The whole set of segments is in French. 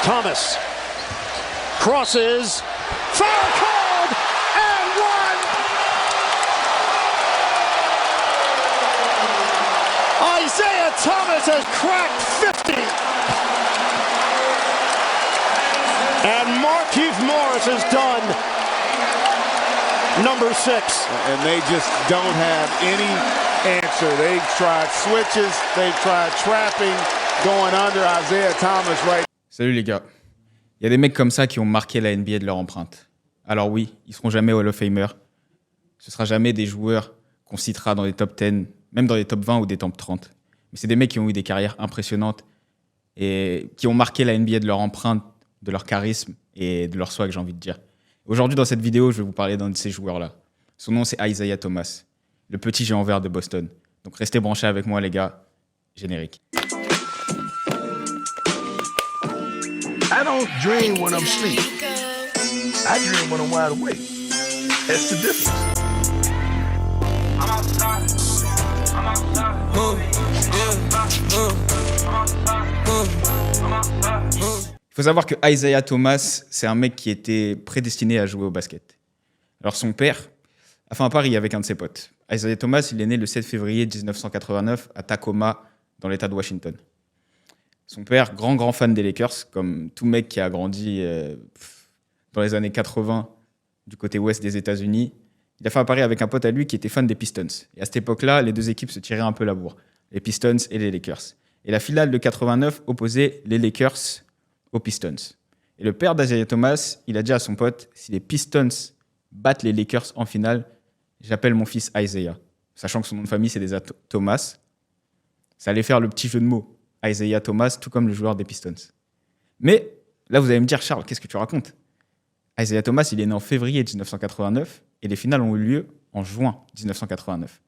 Thomas crosses, foul called, and one. Isaiah Thomas has cracked 50. And Markieff Morris has done number 6. And they just don't have any answer. They've tried switches, they've tried trapping, going under Isaiah Thomas right. Salut les gars. Il y a des mecs comme ça qui ont marqué la NBA de leur empreinte. Alors oui, ils seront jamais Hall of Famer. Ce sera jamais des joueurs qu'on citera dans les top 10, même dans les top 20 ou des top 30. Mais c'est des mecs qui ont eu des carrières impressionnantes et qui ont marqué la NBA de leur empreinte, de leur charisme et de leur swag, j'ai envie de dire. Aujourd'hui, dans cette vidéo, je vais vous parler d'un de ces joueurs-là. Son nom, c'est Isaiah Thomas, le petit géant vert de Boston. Donc restez branchés avec moi, les gars. Générique. I don't dream when I'm asleep. I dream when I'm wide awake. That's the difference. Il faut savoir que Isaiah Thomas, c'est un mec qui était prédestiné à jouer au basket. Alors son père a fait un pari avec un de ses potes. Isaiah Thomas, il est né le 7 février 1989 à Tacoma, dans l'État de Washington. Son père, grand fan des Lakers, comme tout mec qui a grandi dans les années 80 du côté ouest des États-Unis, il a fait un pari avec un pote à lui qui était fan des Pistons. Et à cette époque-là, les deux équipes se tiraient un peu la bourre, les Pistons et les Lakers. Et la finale de 89 opposait les Lakers aux Pistons. Et le père d'Isaiah Thomas, il a dit à son pote, si les Pistons battent les Lakers en finale, j'appelle mon fils Isaiah. Sachant que son nom de famille, c'est déjà Thomas. Ça allait faire le petit jeu de mots. Isaiah Thomas, tout comme le joueur des Pistons. Mais là, vous allez me dire, Charles, qu'est-ce que tu racontes? Isaiah Thomas, il est né en février 1989 et les finales ont eu lieu en juin 1989.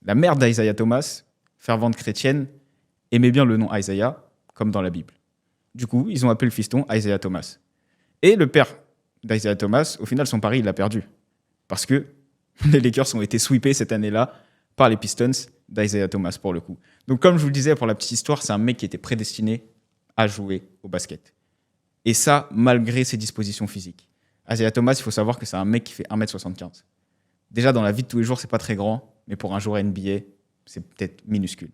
La mère d'Isaiah Thomas, fervente chrétienne, aimait bien le nom Isaiah, comme dans la Bible. Du coup, ils ont appelé le fiston Isaiah Thomas. Et le père d'Isaiah Thomas, au final, son pari, il l'a perdu. Parce que les Lakers ont été sweepés cette année-là par les Pistons d'Isaiah Thomas, pour le coup. Donc, comme je vous le disais, pour la petite histoire, c'est un mec qui était prédestiné à jouer au basket. Et ça, malgré ses dispositions physiques. Isaiah Thomas, il faut savoir que c'est un mec qui fait 1m75. Déjà, dans la vie de tous les jours, c'est pas très grand, mais pour un joueur NBA, c'est peut-être minuscule.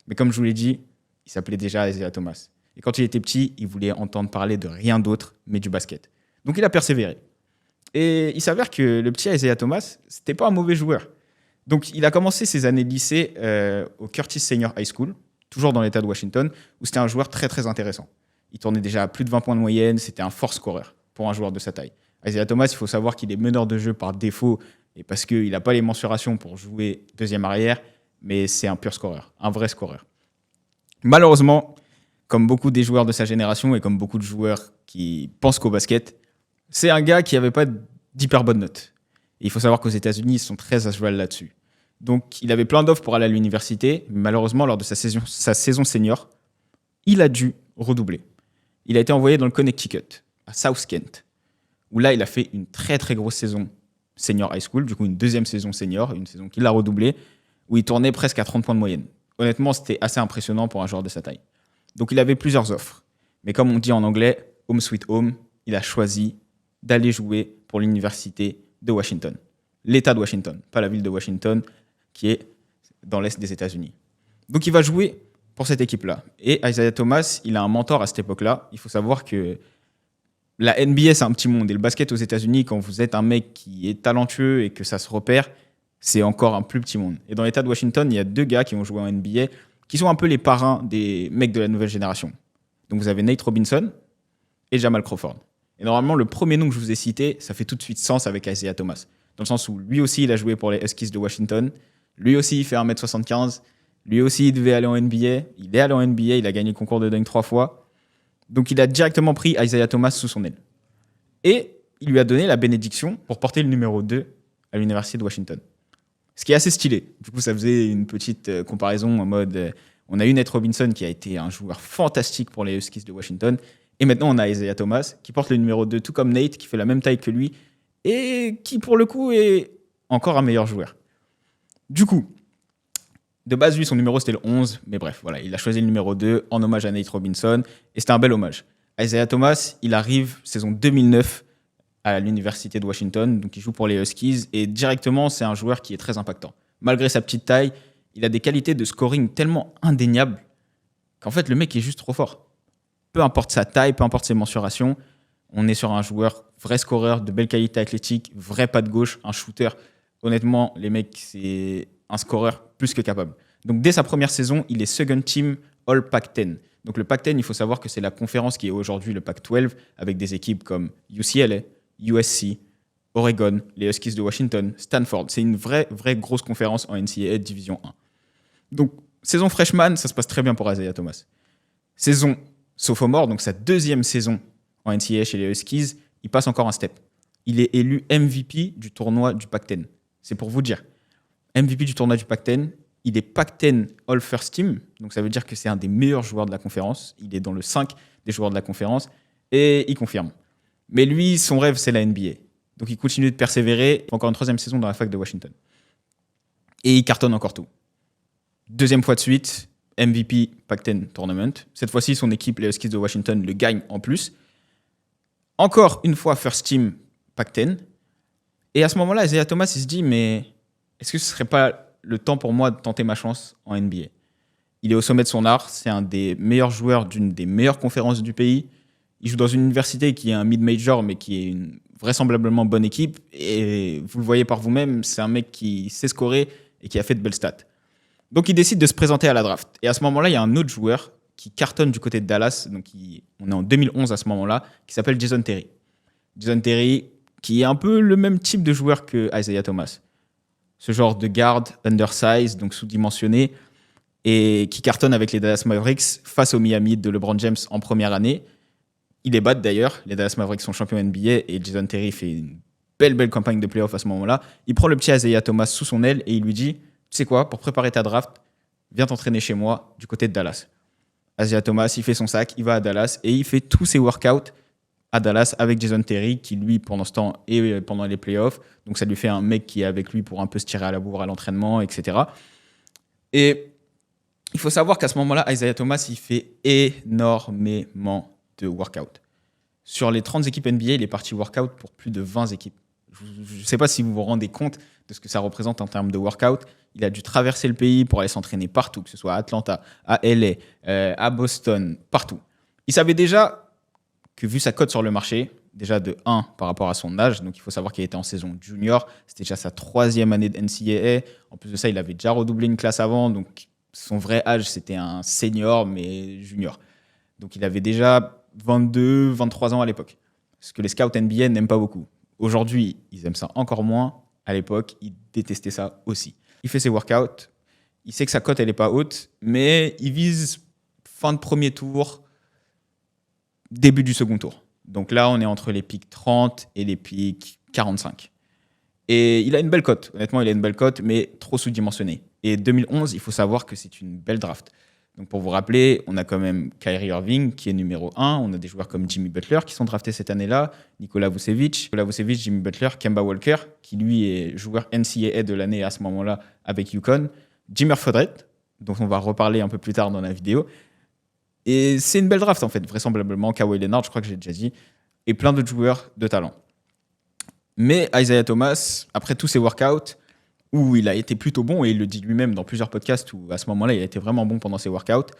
Mais comme je vous l'ai dit, il s'appelait déjà Isaiah Thomas. Et quand il était petit, il voulait entendre parler de rien d'autre, mais du basket. Donc, il a persévéré. Et il s'avère que le petit Isaiah Thomas, c'était pas un mauvais joueur. Donc, il a commencé ses années de lycée au Curtis Senior High School, toujours dans l'État de Washington, où c'était un joueur très intéressant. Il tournait déjà à plus de 20 points de moyenne, c'était un fort scoreur pour un joueur de sa taille. Isaiah Thomas, il faut savoir qu'il est meneur de jeu par défaut, et parce qu'il n'a pas les mensurations pour jouer deuxième arrière, mais c'est un pur scoreur, un vrai scoreur. Malheureusement, comme beaucoup des joueurs de sa génération et comme beaucoup de joueurs qui pensent qu'au basket, c'est un gars qui n'avait pas d'hyper bonnes notes. Et il faut savoir qu'aux États-Unis, ils sont très à cheval là-dessus. Donc, il avait plein d'offres pour aller à l'université, mais malheureusement, lors de sa saison senior, il a dû redoubler. Il a été envoyé dans le Connecticut, à South Kent, où là, il a fait une très grosse saison senior high school, du coup une deuxième saison senior, une saison qu'il a redoublée, où il tournait presque à 30 points de moyenne. Honnêtement, c'était assez impressionnant pour un joueur de sa taille. Donc, il avait plusieurs offres. Mais comme on dit en anglais, home sweet home, il a choisi d'aller jouer pour l'université de Washington. L'État de Washington, pas la ville de Washington, qui est dans l'Est des États-Unis. Donc, il va jouer pour cette équipe-là. Et Isaiah Thomas, il a un mentor à cette époque-là. Il faut savoir que la NBA, c'est un petit monde. Et le basket aux États-Unis, quand vous êtes un mec qui est talentueux et que ça se repère, c'est encore un plus petit monde. Et dans l'État de Washington, il y a deux gars qui ont joué en NBA, qui sont un peu les parrains des mecs de la nouvelle génération. Donc, vous avez Nate Robinson et Jamal Crawford. Et normalement, le premier nom que je vous ai cité, ça fait tout de suite sens avec Isaiah Thomas. Dans le sens où lui aussi, il a joué pour les Huskies de Washington. Lui aussi, il fait 1m75. Lui aussi, il devait aller en NBA. Il est allé en NBA. Il a gagné le concours de dunk 3 fois. Donc, il a directement pris Isaiah Thomas sous son aile. Et il lui a donné la bénédiction pour porter le numéro 2 à l'Université de Washington. Ce qui est assez stylé. Du coup, ça faisait une petite comparaison en mode... on a eu Nate Robinson qui a été un joueur fantastique pour les Huskies de Washington. Et maintenant, on a Isaiah Thomas qui porte le numéro 2, tout comme Nate, qui fait la même taille que lui et qui, pour le coup, est encore un meilleur joueur. Du coup, de base, lui, son numéro, c'était le 11. Mais bref, voilà, il a choisi le numéro 2 en hommage à Nate Robinson. Et c'était un bel hommage. Isaiah Thomas, il arrive saison 2009 à l'université de Washington, donc il joue pour les Huskies, et directement, c'est un joueur qui est très impactant. Malgré sa petite taille, il a des qualités de scoring tellement indéniables qu'en fait, le mec est juste trop fort. Peu importe sa taille, peu importe ses mensurations, on est sur un joueur vrai scoreur, de belle qualité athlétique, vrai pas de gauche, un shooter. Honnêtement, les mecs, c'est un scoreur plus que capable. Donc dès sa première saison, il est second team All Pac-10. Donc le Pac-10, il faut savoir que c'est la conférence qui est aujourd'hui le Pac-12, avec des équipes comme UCLA, USC, Oregon, les Huskies de Washington, Stanford. C'est une vraie grosse conférence en NCAA Division 1. Donc saison freshman, ça se passe très bien pour Isaiah Thomas. Saison sophomore, donc sa deuxième saison en NCAA chez les Huskies, il passe encore un step. Il est élu MVP du tournoi du Pac-10. C'est pour vous dire. MVP du tournoi du Pac-10, il est Pac-10 All First Team, donc ça veut dire que c'est un des meilleurs joueurs de la conférence. Il est dans le 5 des joueurs de la conférence et il confirme. Mais lui, son rêve, c'est la NBA. Donc il continue de persévérer. Encore une troisième saison dans la fac de Washington. Et il cartonne encore tout. Deuxième fois de suite, MVP Pac-10 Tournament. Cette fois-ci, son équipe, les Huskies de Washington, le gagne en plus. Encore une fois, First Team Pac-10. Et à ce moment-là, Isaiah Thomas, il se dit, mais est-ce que ce ne serait pas le temps pour moi de tenter ma chance en NBA? Il est au sommet de son art. C'est un des meilleurs joueurs d'une des meilleures conférences du pays. Il joue dans une université qui est un mid-major, mais qui est une vraisemblablement bonne équipe. Et vous le voyez par vous-même, c'est un mec qui sait scorer et qui a fait de belles stats. Donc il décide de se présenter à la draft. Et à ce moment-là, il y a un autre joueur qui cartonne du côté de Dallas. Donc on est en 2011 à ce moment-là, qui s'appelle Jason Terry. Jason Terry, qui est un peu le même type de joueur que Isaiah Thomas. Ce genre de guard undersized, donc sous-dimensionné, et qui cartonne avec les Dallas Mavericks face au Miami de LeBron James en première année. Il les bat d'ailleurs. Les Dallas Mavericks sont champions NBA et Jason Terry fait une belle campagne de playoff à ce moment-là. Il prend le petit Isaiah Thomas sous son aile et il lui dit, tu sais quoi, pour préparer ta draft, viens t'entraîner chez moi du côté de Dallas. Isaiah Thomas, il fait son sac, il va à Dallas et il fait tous ses workouts à Dallas avec Jason Terry qui, lui, pendant ce temps, est pendant les playoffs. Donc ça lui fait un mec qui est avec lui pour un peu se tirer à la bourre à l'entraînement, etc. Et il faut savoir qu'à ce moment-là, Isaiah Thomas, il fait énormément de workout. Sur les 30 équipes NBA, il est parti workout pour plus de 20 équipes. Je ne sais pas si vous vous rendez compte de ce que ça représente en termes de workout. Il a dû traverser le pays pour aller s'entraîner partout, que ce soit à Atlanta, à LA, à Boston, partout. Il savait déjà que, vu sa cote sur le marché, déjà de 1 par rapport à son âge, donc il faut savoir qu'il était en saison junior, c'était déjà sa 3e année de NCAA. En plus de ça, il avait déjà redoublé une classe avant, donc son vrai âge, c'était un senior, mais junior. Donc il avait déjà 22, 23 ans à l'époque. Ce que les scouts NBA n'aiment pas beaucoup. Aujourd'hui, ils aiment ça encore moins. À l'époque, ils détestaient ça aussi. Il fait ses workouts. Il sait que sa cote, elle n'est pas haute, mais il vise fin de premier tour, début du second tour. Donc là, on est entre les pics 30 et les pics 45. Et il a une belle cote. Honnêtement, il a une belle cote, mais trop sous-dimensionnée. Et 2011, il faut savoir que c'est une belle draft. Donc pour vous rappeler, on a quand même Kyrie Irving qui est numéro 1. On a des joueurs comme Jimmy Butler qui sont draftés cette année-là, Nikola Vucevic, Jimmy Butler, Kemba Walker, qui lui est joueur NCAA de l'année à ce moment-là avec UConn, Jimmer Fredette, dont on va reparler un peu plus tard dans la vidéo. Et c'est une belle draft en fait, vraisemblablement. Kawhi Leonard, je crois que j'ai déjà dit, et plein d'autres joueurs de talent. Mais Isaiah Thomas, après tous ses workouts, où il a été plutôt bon, et il le dit lui-même dans plusieurs podcasts, où à ce moment-là, il a été vraiment bon pendant ses workouts.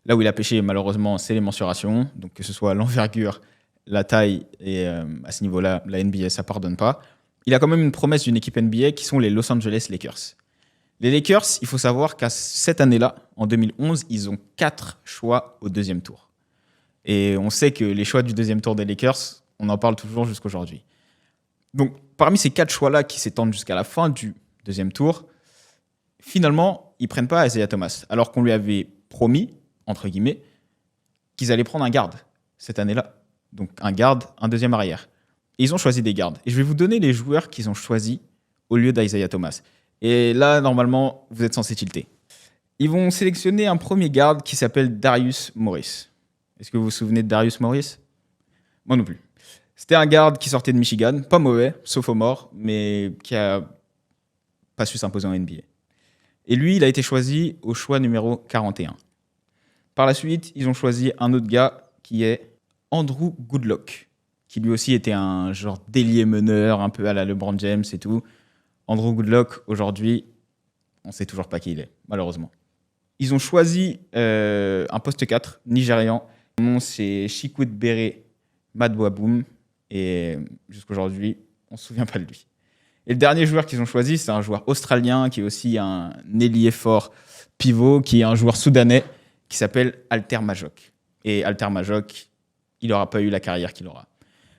Là où il a pêché, malheureusement, c'est les mensurations. Donc que ce soit l'envergure, la taille, et à ce niveau-là, la NBA, ça ne pardonne pas. Il a quand même une promesse d'une équipe NBA qui sont les Los Angeles Lakers. Les Lakers, il faut savoir qu'à cette année-là, en 2011, ils ont 4 choix au deuxième tour. Et on sait que les choix du deuxième tour des Lakers, on en parle toujours jusqu'aujourd'hui. Donc parmi ces 4 choix-là qui s'étendent jusqu'à la fin du deuxième tour, finalement, ils ne prennent pas Isaiah Thomas, alors qu'on lui avait promis, entre guillemets, qu'ils allaient prendre un garde cette année-là. Donc un garde, un deuxième arrière. Et ils ont choisi des gardes. Et je vais vous donner les joueurs qu'ils ont choisis au lieu d'Isaiah Thomas. Et là, normalement, vous êtes censé tilter. Ils vont sélectionner un premier garde qui s'appelle Darius Morris. Est-ce que vous vous souvenez de Darius Morris? Moi non plus. C'était un garde qui sortait de Michigan, pas mauvais, sophomore, mais qui a pas su s'imposer en NBA. Et lui, il a été choisi au choix numéro 41. Par la suite, ils ont choisi un autre gars qui est Andrew Goodluck, qui lui aussi était un genre d'ailier meneur, un peu à la LeBron James et tout. Andrew Goodluck, aujourd'hui, on ne sait toujours pas qui il est, malheureusement. Ils ont choisi un poste 4, nigérian. Son nom, c'est Chikwudebere Madwaboum. Et jusqu'aujourd'hui, on ne se souvient pas de lui. Et le dernier joueur qu'ils ont choisi, c'est un joueur australien qui est aussi un ailier fort pivot, qui est un joueur soudanais qui s'appelle Alter Majok. Et Alter Majok, il n'aura pas eu la carrière qu'il aura.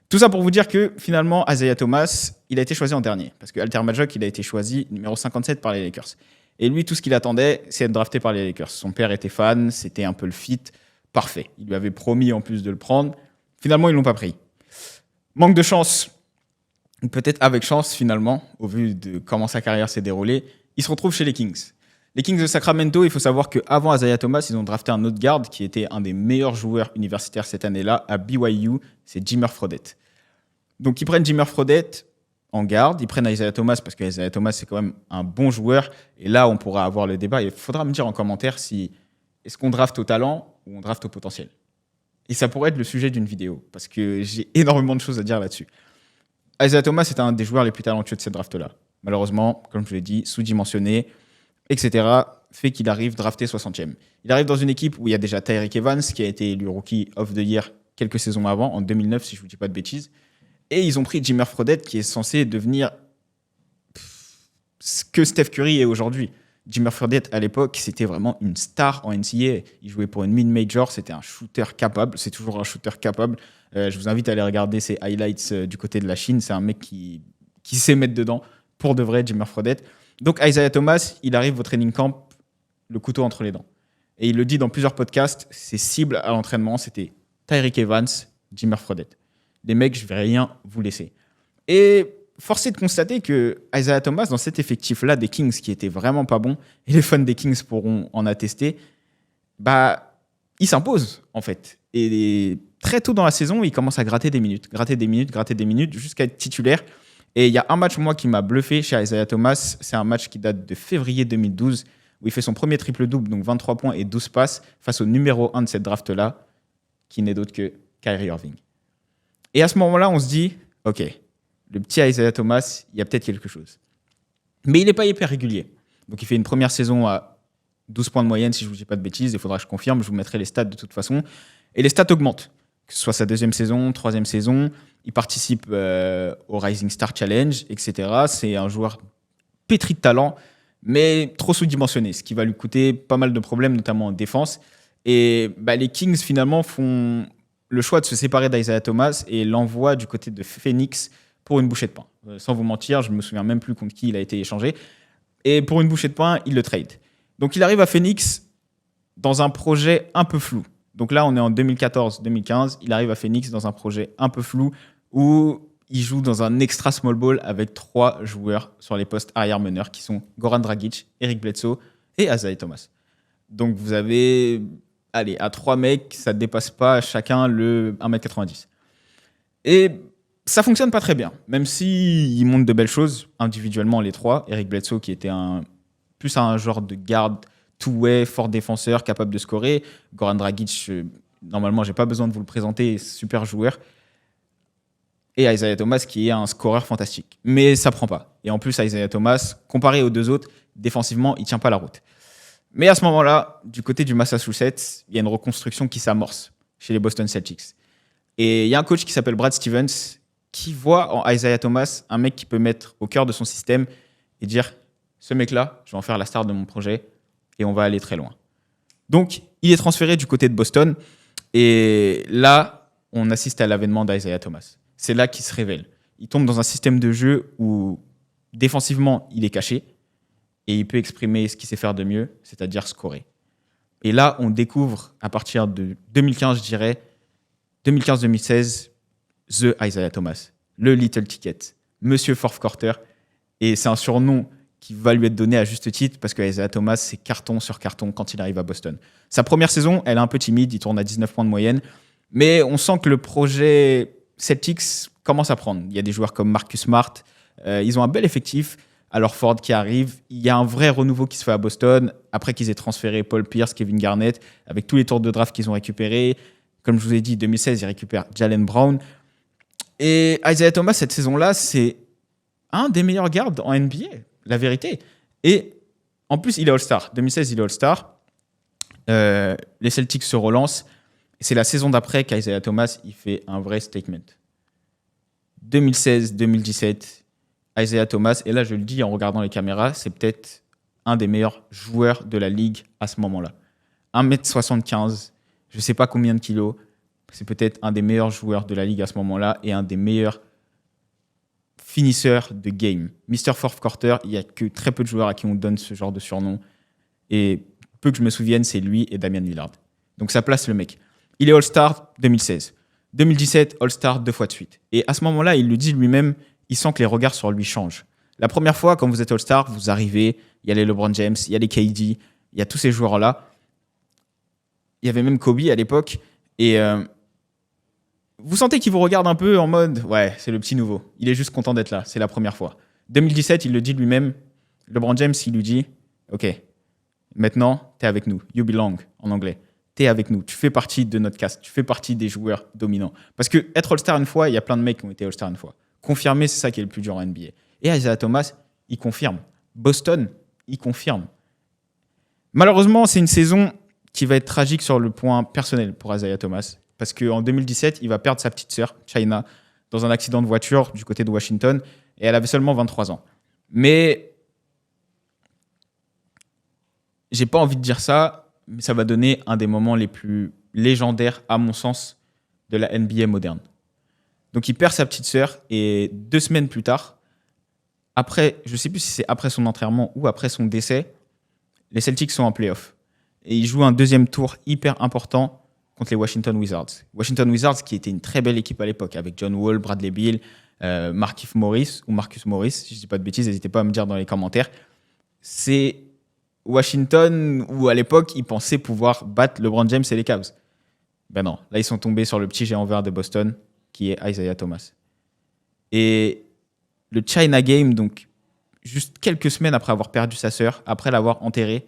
Tout ça pour vous dire que finalement, Isaiah Thomas, il a été choisi en dernier. Parce que Alter Majok, il a été choisi numéro 57 par les Lakers. Et lui, tout ce qu'il attendait, c'est être drafté par les Lakers. Son père était fan, c'était un peu le fit parfait. Il lui avait promis en plus de le prendre. Finalement, ils ne l'ont pas pris. Manque de chance, ou peut-être avec chance finalement, au vu de comment sa carrière s'est déroulée, il se retrouve chez les Kings. Les Kings de Sacramento, il faut savoir qu'avant Isaiah Thomas, ils ont drafté un autre garde qui était un des meilleurs joueurs universitaires cette année-là à BYU, c'est Jimmer Fredette. Donc ils prennent Jimmer Fredette en garde, ils prennent Isaiah Thomas parce que Isaiah Thomas c'est quand même un bon joueur, et là on pourra avoir le débat. Il faudra me dire en commentaire si est-ce qu'on draft au talent ou on draft au potentiel. Et ça pourrait être le sujet d'une vidéo, parce que j'ai énormément de choses à dire là-dessus. Isaiah Thomas est un des joueurs les plus talentueux de cette draft-là. Malheureusement, comme je l'ai dit, sous-dimensionné, etc., fait qu'il arrive drafté 60e. Il arrive dans une équipe où il y a déjà Tyreke Evans, qui a été élu Rookie of the Year quelques saisons avant, en 2009, si je ne vous dis pas de bêtises. Et ils ont pris Jimmer Fredette, qui est censé devenir ce que Steph Curry est aujourd'hui. Jimmer Fredette, à l'époque, c'était vraiment une star en NCAA. Il jouait pour une mid-major, c'était un shooter capable. C'est toujours un shooter capable. Je vous invite à aller regarder ses highlights du côté de la Chine. C'est un mec qui sait mettre dedans, pour de vrai, Jimmer Fredette. Donc Isaiah Thomas, il arrive au training camp, le couteau entre les dents. Et il le dit dans plusieurs podcasts, ses cibles à l'entraînement, c'était Tyreke Evans, Jimmer Fredette. Les mecs, je vais rien vous laisser. Et force est de constater que Isaiah Thomas, dans cet effectif-là des Kings, qui était vraiment pas bon, et les fans des Kings pourront en attester, il s'impose, en fait. Et très tôt dans la saison, il commence à gratter des minutes, jusqu'à être titulaire. Et il y a un match, moi, qui m'a bluffé chez Isaiah Thomas. C'est un match qui date de février 2012, où il fait son premier triple-double, donc 23 points et 12 passes, face au numéro 1 de cette draft-là, qui n'est d'autre que Kyrie Irving. Et à ce moment-là, on se dit, OK, le petit Isaiah Thomas, il y a peut-être quelque chose. Mais il n'est pas hyper régulier. Donc il fait une première saison à 12 points de moyenne, si je ne vous dis pas de bêtises. Il faudra que je confirme, je vous mettrai les stats de toute façon. Et les stats augmentent, que ce soit sa deuxième saison, troisième saison. Il participe au Rising Star Challenge, etc. C'est un joueur pétri de talent, mais trop sous-dimensionné, ce qui va lui coûter pas mal de problèmes, notamment en défense. Et les Kings, finalement, font le choix de se séparer d'Isaiah Thomas et l'envoient du côté de Phoenix pour une bouchée de pain. Sans vous mentir, je ne me souviens même plus contre qui il a été échangé. Et pour une bouchée de pain, il le trade. Donc il arrive à Phoenix dans un projet un peu flou. Donc là, on est en 2014-2015. Il arrive à Phoenix dans un projet un peu flou où il joue dans un extra small ball avec 3 joueurs sur les postes arrière-meneurs qui sont Goran Dragic, Eric Bledsoe et Isaiah Thomas. Donc vous avez, à 3 mecs, ça ne dépasse pas chacun le 1m90. Et ça fonctionne pas très bien, même s'ils montrent de belles choses individuellement, les 3. Eric Bledsoe qui était plus un genre de garde two-way, fort défenseur, capable de scorer. Goran Dragic, normalement, j'ai pas besoin de vous le présenter, super joueur. Et Isaiah Thomas qui est un scoreur fantastique. Mais ça prend pas. Et en plus, Isaiah Thomas, comparé aux 2 autres, défensivement, il tient pas la route. Mais à ce moment-là, du côté du Massachusetts, il y a une reconstruction qui s'amorce chez les Boston Celtics. Et il y a un coach qui s'appelle Brad Stevens qui voit en Isaiah Thomas un mec qui peut mettre au cœur de son système et dire « Ce mec-là, je vais en faire la star de mon projet et on va aller très loin. » Donc, il est transféré du côté de Boston et là, on assiste à l'avènement d'Isaiah Thomas. C'est là qu'il se révèle. Il tombe dans un système de jeu où, défensivement, il est caché et il peut exprimer ce qu'il sait faire de mieux, c'est-à-dire scorer. Et là, on découvre, à partir de 2015, je dirais, 2015-2016, The Isaiah Thomas, le Little Ticket, Monsieur Fourth Quarter. Et c'est un surnom qui va lui être donné à juste titre parce que Isaiah Thomas, c'est carton sur carton quand il arrive à Boston. Sa première saison, elle est un peu timide, il tourne à 19 points de moyenne, mais on sent que le projet Celtics commence à prendre. Il y a des joueurs comme Marcus Smart, ils ont un bel effectif. Alors Ford qui arrive, il y a un vrai renouveau qui se fait à Boston, après qu'ils aient transféré Paul Pierce, Kevin Garnett, avec tous les tours de draft qu'ils ont récupérés, Comme je vous ai dit, 2016, il récupère Jaylen Brown. Et Isaiah Thomas, cette saison-là, c'est un des meilleurs gardes en NBA, la vérité. Et en plus, il est All-Star. 2016, il est All-Star. Les Celtics se relancent. Et c'est la saison d'après qu'Isaiah Thomas il fait un vrai statement. 2016-2017, Isaiah Thomas, et là je le dis en regardant les caméras, c'est peut-être un des meilleurs joueurs de la ligue à ce moment-là. 1m75, je ne sais pas combien de kilos, c'est peut-être un des meilleurs joueurs de la ligue à ce moment-là et un des meilleurs finisseurs de game. Mr. Fourth Quarter, il n'y a que très peu de joueurs à qui on donne ce genre de surnom. Et peu que je me souvienne, c'est lui et Damian Lillard. Donc ça place le mec. Il est All-Star 2016. 2017, All-Star 2 fois de suite. Et à ce moment-là, il le dit lui-même, il sent que les regards sur lui changent. La première fois, quand vous êtes All-Star, vous arrivez, il y a les LeBron James, il y a les KD, il y a tous ces joueurs-là. Il y avait même Kobe à l'époque. Et vous sentez qu'il vous regarde un peu en mode « Ouais, c'est le petit nouveau. Il est juste content d'être là. C'est la première fois. » 2017, il le dit lui-même. LeBron James, il lui dit « Ok, maintenant, t'es avec nous. You belong » en anglais. T'es avec nous. Tu fais partie de notre cast. Tu fais partie des joueurs dominants. Parce que être All-Star une fois, il y a plein de mecs qui ont été All-Star une fois. Confirmer, c'est ça qui est le plus dur en NBA. Et Isaiah Thomas, il confirme. Boston, il confirme. Malheureusement, c'est une saison qui va être tragique sur le point personnel pour Isaiah Thomas. Parce qu'en 2017, il va perdre sa petite sœur, China, dans un accident de voiture du côté de Washington. Et elle avait seulement 23 ans. Mais j'ai pas envie de dire ça, mais ça va donner un des moments les plus légendaires, à mon sens, de la NBA moderne. Donc il perd sa petite sœur et 2 semaines plus tard, après, je ne sais plus si c'est après son enterrement ou après son décès, les Celtics sont en play-off. Et ils jouent un deuxième tour hyper important contre les Washington Wizards. Washington Wizards qui était une très belle équipe à l'époque, avec John Wall, Bradley Beal, Markieff Morris, ou Marcus Morris, si je ne dis pas de bêtises, n'hésitez pas à me dire dans les commentaires. C'est Washington où à l'époque, ils pensaient pouvoir battre LeBron James et les Cavs. Ben non, là ils sont tombés sur le petit géant vert de Boston, qui est Isaiah Thomas. Et le China Game, donc juste quelques semaines après avoir perdu sa sœur, après l'avoir enterrée,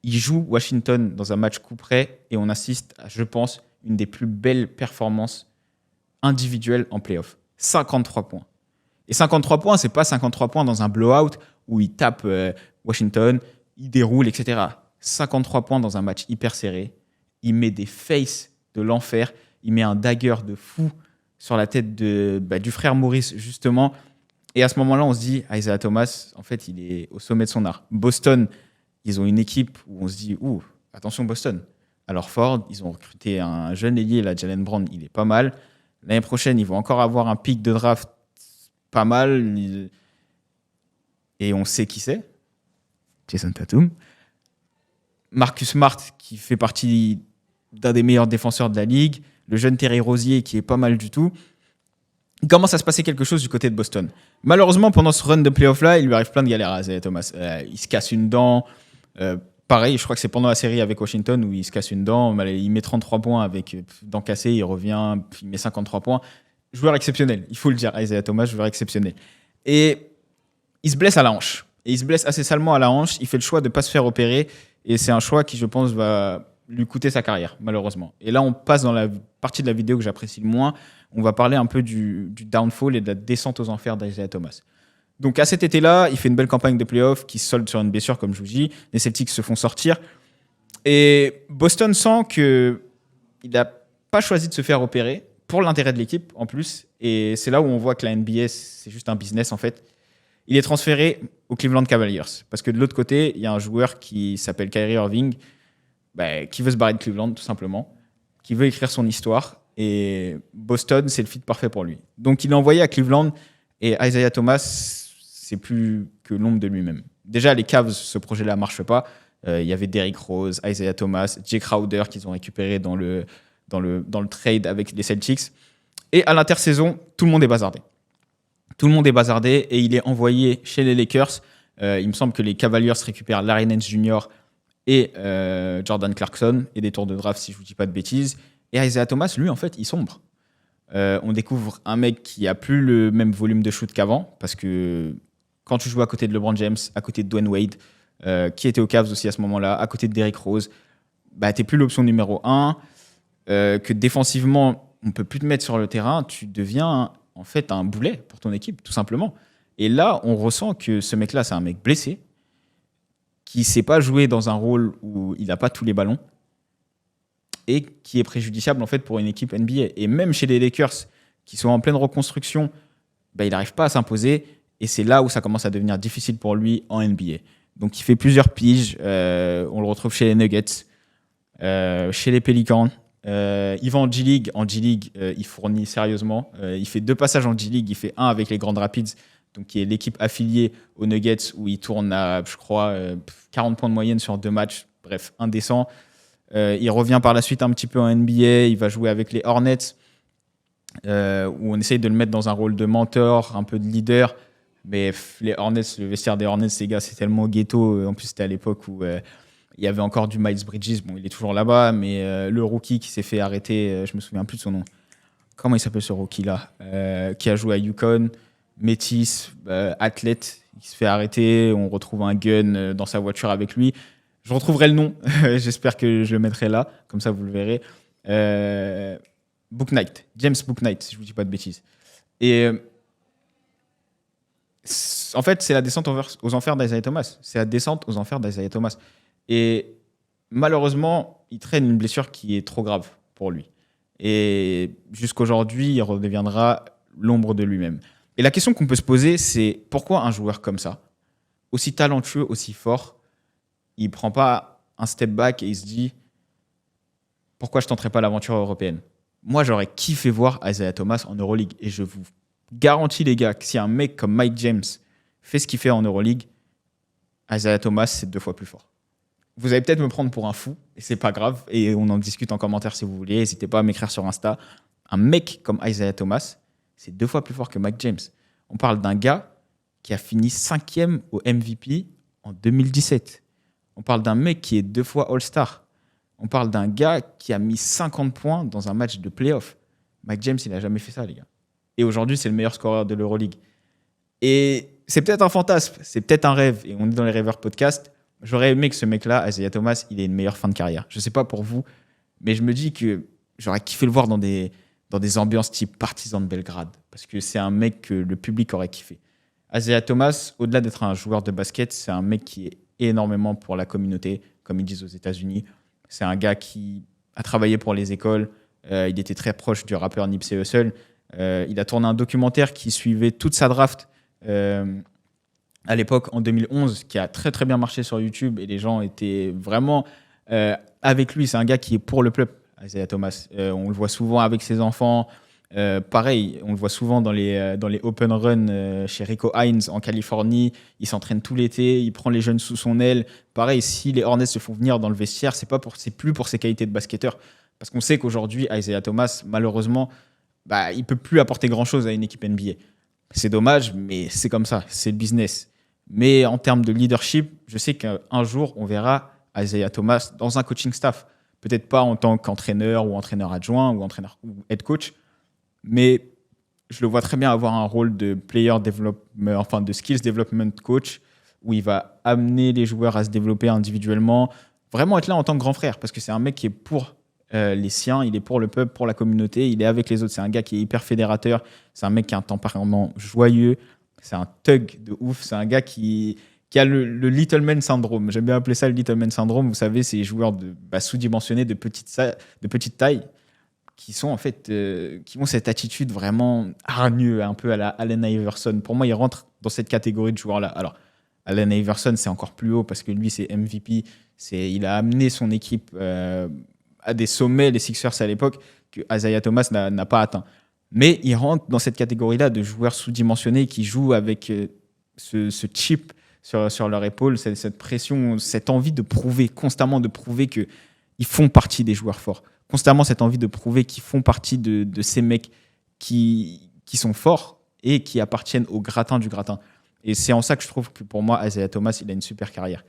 il joue Washington dans un match coup près et on assiste à, je pense, une des plus belles performances individuelles en play-off. 53 points. Et 53 points, c'est pas 53 points dans un blowout où il tape Washington, il déroule, etc. 53 points dans un match hyper serré. Il met des faces de l'enfer. Il met un dagger de fou sur la tête du frère Maurice, justement. Et à ce moment-là, on se dit, Isaiah Thomas, en fait, il est au sommet de son art. Boston, ils ont une équipe où on se dit, attention Boston. Alors Ford, ils ont recruté un jeune ailier, là, Jaylen Brown, il est pas mal. L'année prochaine, ils vont encore avoir un pic de draft pas mal. Et on sait qui c'est. Jason Tatum. Marcus Smart, qui fait partie d'un des meilleurs défenseurs de la ligue. Le jeune Terry Rozier, qui est pas mal du tout. Il commence à se passer quelque chose du côté de Boston. Malheureusement, pendant ce run de playoff-là, il lui arrive plein de galères à Isaiah Thomas. Il se casse une dent. Pareil, je crois que c'est pendant la série avec Washington où il se casse une dent. Il met 33 points avec dent cassée. Il revient, puis il met 53 points. Joueur exceptionnel, il faut le dire. Isaiah Thomas, joueur exceptionnel. Et il se blesse à la hanche. Et il se blesse assez salement à la hanche. Il fait le choix de ne pas se faire opérer. Et c'est un choix qui, je pense, va lui coûter sa carrière, malheureusement. Et là, on passe dans la partie de la vidéo que j'apprécie le moins. On va parler un peu du downfall et de la descente aux enfers d'Isaiah Thomas. Donc, à cet été-là, il fait une belle campagne de playoff qui se solde sur une blessure, comme je vous dis. Les Celtics se font sortir. Et Boston sent qu'il n'a pas choisi de se faire opérer pour l'intérêt de l'équipe, en plus. Et c'est là où on voit que la NBA, c'est juste un business, en fait. Il est transféré aux Cleveland Cavaliers. Parce que de l'autre côté, il y a un joueur qui s'appelle Kyrie Irving, qui veut se barrer de Cleveland, tout simplement, qui veut écrire son histoire. Et Boston, c'est le fit parfait pour lui. Donc, il est envoyé à Cleveland. Et Isaiah Thomas, c'est plus que l'ombre de lui-même. Déjà, les Cavs, ce projet-là ne marche pas. Il y avait Derrick Rose, Isaiah Thomas, Jay Crowder qu'ils ont récupéré dans le trade avec les Celtics. Et à l'intersaison, tout le monde est bazardé. Tout le monde est bazardé et il est envoyé chez les Lakers. Il me semble que les Cavaliers récupèrent Larry Nance Jr. et Jordan Clarkson et des tours de draft, si je ne vous dis pas de bêtises. Et Isaiah Thomas, lui, en fait, il sombre. On découvre un mec qui n'a plus le même volume de shoot qu'avant, parce que quand tu joues à côté de LeBron James, à côté de Dwayne Wade, qui était aux Cavs aussi à ce moment-là, à côté de Derrick Rose, tu n'es plus l'option numéro 1. que défensivement, on ne peut plus te mettre sur le terrain, tu deviens en fait un boulet pour ton équipe, tout simplement. Et là, on ressent que ce mec-là, c'est un mec blessé, qui ne sait pas jouer dans un rôle où il n'a pas tous les ballons et qui est préjudiciable en fait pour une équipe NBA. Et même chez les Lakers, qui sont en pleine reconstruction, il n'arrive pas à s'imposer. Et c'est là où ça commence à devenir difficile pour lui en NBA. Donc il fait plusieurs piges. On le retrouve chez les Nuggets, chez les Pelicans. Il va en G-League. En G-League, il fournit sérieusement. Il fait 2 passages en G-League. Il fait un avec les Grand Rapids, donc qui est l'équipe affiliée aux Nuggets, où il tourne à, je crois, 40 points de moyenne sur 2 matchs. Bref, indécent. Il revient par la suite un petit peu en NBA. Il va jouer avec les Hornets, où on essaye de le mettre dans un rôle de mentor, un peu de leader. Mais les Hornets, le vestiaire des Hornets, ces gars, c'est tellement ghetto. En plus, c'était à l'époque où il y avait encore du Miles Bridges. Bon, il est toujours là-bas, mais le rookie qui s'est fait arrêter, je me souviens plus de son nom. Comment il s'appelle ce rookie-là, qui a joué à UConn, métis, athlète, il se fait arrêter. On retrouve un gun dans sa voiture avec lui. Je retrouverai le nom. J'espère que je le mettrai là. Comme ça, vous le verrez. Bouknight. James Bouknight, si je ne vous dis pas de bêtises. Et en fait, c'est la descente aux enfers d'Isaiah Thomas. C'est la descente aux enfers d'Isaiah Thomas. Et malheureusement, il traîne une blessure qui est trop grave pour lui. Et jusqu'aujourd'hui, il redeviendra l'ombre de lui-même. Et la question qu'on peut se poser, c'est pourquoi un joueur comme ça, aussi talentueux, aussi fort, il ne prend pas un step back et il se dit pourquoi je ne tenterai pas l'aventure européenne? Moi, j'aurais kiffé voir Isaiah Thomas en Euroleague. Et je vous garantis, les gars, que si un mec comme Mike James fait ce qu'il fait en Euroleague, Isaiah Thomas, c'est 2 fois plus fort. Vous allez peut-être me prendre pour un fou, et c'est pas grave, et on en discute en commentaire si vous voulez. N'hésitez pas à m'écrire sur Insta. Un mec comme Isaiah Thomas, c'est 2 fois plus fort que Mike James. On parle d'un gars qui a fini 5e au MVP en 2017. On parle d'un mec qui est 2 fois All-Star. On parle d'un gars qui a mis 50 points dans un match de play-off. Mike James, il n'a jamais fait ça, les gars. Et aujourd'hui, c'est le meilleur scoreur de l'Euroleague. Et c'est peut-être un fantasme, c'est peut-être un rêve. Et on est dans les rêveurs podcast. J'aurais aimé que ce mec-là, Isaiah Thomas, il ait une meilleure fin de carrière. Je ne sais pas pour vous, mais je me dis que j'aurais kiffé le voir dans des ambiances type Partizan de Belgrade. Parce que c'est un mec que le public aurait kiffé. Isaiah Thomas, au-delà d'être un joueur de basket, c'est un mec qui est énormément pour la communauté, comme ils disent aux États-Unis. C'est un gars qui a travaillé pour les écoles. Il était très proche du rappeur Nipsey Hussle. Il a tourné un documentaire qui suivait toute sa draft à l'époque, en 2011, qui a très très bien marché sur YouTube. Et les gens étaient vraiment avec lui. C'est un gars qui est pour le peuple, Isaiah Thomas. On le voit souvent avec ses enfants. Pareil, on le voit souvent dans les open runs chez Rico Hines en Californie. Il s'entraîne tout l'été, il prend les jeunes sous son aile. Pareil, si les Hornets se font venir dans le vestiaire, c'est plus pour ses qualités de basketteur. Parce qu'on sait qu'aujourd'hui, Isaiah Thomas, malheureusement, il ne peut plus apporter grand-chose à une équipe NBA. C'est dommage, mais c'est comme ça, c'est le business. Mais en termes de leadership, je sais qu'un jour, on verra Isaiah Thomas dans un coaching staff. Peut-être pas en tant qu'entraîneur ou entraîneur adjoint ou entraîneur ou head coach, mais je le vois très bien avoir un rôle de player development, enfin de skills development coach, où il va amener les joueurs à se développer individuellement, vraiment être là en tant que grand frère, parce que c'est un mec qui est pour les siens, il est pour le peuple, pour la communauté, il est avec les autres. C'est un gars qui est hyper fédérateur, c'est un mec qui a un tempérament joyeux, c'est un thug de ouf, c'est un gars qui a le Little Man Syndrome. J'aime bien appeler ça le Little Man Syndrome. Vous savez, c'est les joueurs sous-dimensionnés de petite taille qui sont en fait qui ont cette attitude vraiment hargneux, un peu à la Allen Iverson. Pour moi, il rentre dans cette catégorie de joueurs-là. Alors, Allen Iverson, c'est encore plus haut parce que lui, c'est MVP. Il a amené son équipe à des sommets, les Sixers à l'époque, que Isaiah Thomas n'a pas atteint. Mais il rentre dans cette catégorie-là de joueurs sous-dimensionnés qui jouent avec ce chip sur leur épaule, cette pression, cette envie de prouver, constamment de prouver qu'ils font partie des joueurs forts. Constamment cette envie de prouver qu'ils font partie de ces mecs qui sont forts et qui appartiennent au gratin du gratin. Et c'est en ça que je trouve que pour moi, Isaiah Thomas, il a une super carrière.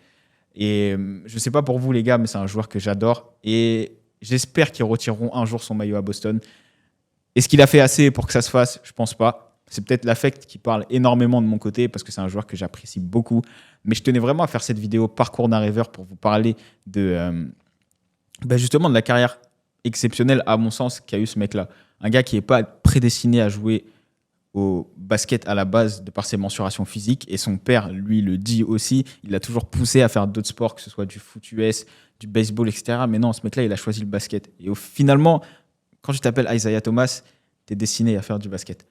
Et je ne sais pas pour vous les gars, mais c'est un joueur que j'adore. Et j'espère qu'ils retireront un jour son maillot à Boston. Est-ce qu'il a fait assez pour que ça se fasse? Je ne pense pas. C'est peut-être l'affect qui parle énormément de mon côté parce que c'est un joueur que j'apprécie beaucoup. Mais je tenais vraiment à faire cette vidéo parcours d'un rêveur pour vous parler de justement de la carrière exceptionnel, à mon sens, qu'a eu ce mec-là. Un gars qui n'est pas prédestiné à jouer au basket à la base de par ses mensurations physiques. Et son père, lui, le dit aussi. Il a toujours poussé à faire d'autres sports, que ce soit du foot US, du baseball, etc. Mais non, ce mec-là, il a choisi le basket. Et finalement, quand je t'appelle Isaiah Thomas, tu es destiné à faire du basket.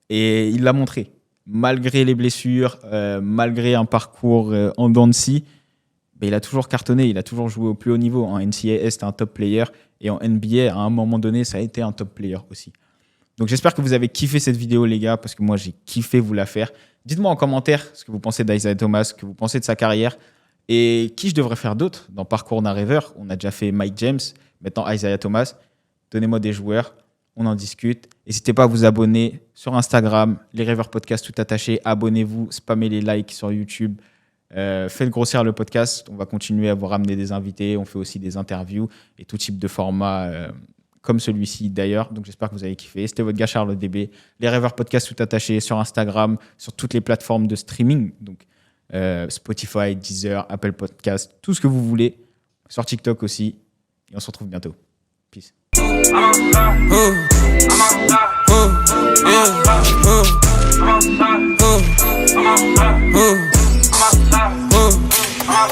Et il l'a montré. Malgré les blessures, malgré un parcours en dents de scie, il a toujours cartonné, il a toujours joué au plus haut niveau. En NCAA, c'était un top player. Et en NBA, à un moment donné, ça a été un top player aussi. Donc j'espère que vous avez kiffé cette vidéo, les gars, parce que moi, j'ai kiffé vous la faire. Dites-moi en commentaire ce que vous pensez d'Isaiah Thomas, ce que vous pensez de sa carrière. Et qui je devrais faire d'autre dans Parcours d'un rêveur. On a déjà fait Mike James, maintenant Isaiah Thomas. Donnez-moi des joueurs, on en discute. N'hésitez pas à vous abonner sur Instagram, les Rêveurs Podcast tout attaché. Abonnez-vous, spammez les likes sur YouTube. Faites grossir le podcast. On va continuer à vous ramener des invités. On fait aussi des interviews et tout type de format comme celui-ci d'ailleurs. Donc j'espère que vous avez kiffé. C'était votre gars Charles DB. Les Rêveurs Podcast tout attaché sur Instagram, sur toutes les plateformes de streaming. Donc Spotify, Deezer, Apple Podcast, tout ce que vous voulez. Sur TikTok aussi. Et on se retrouve bientôt. Peace.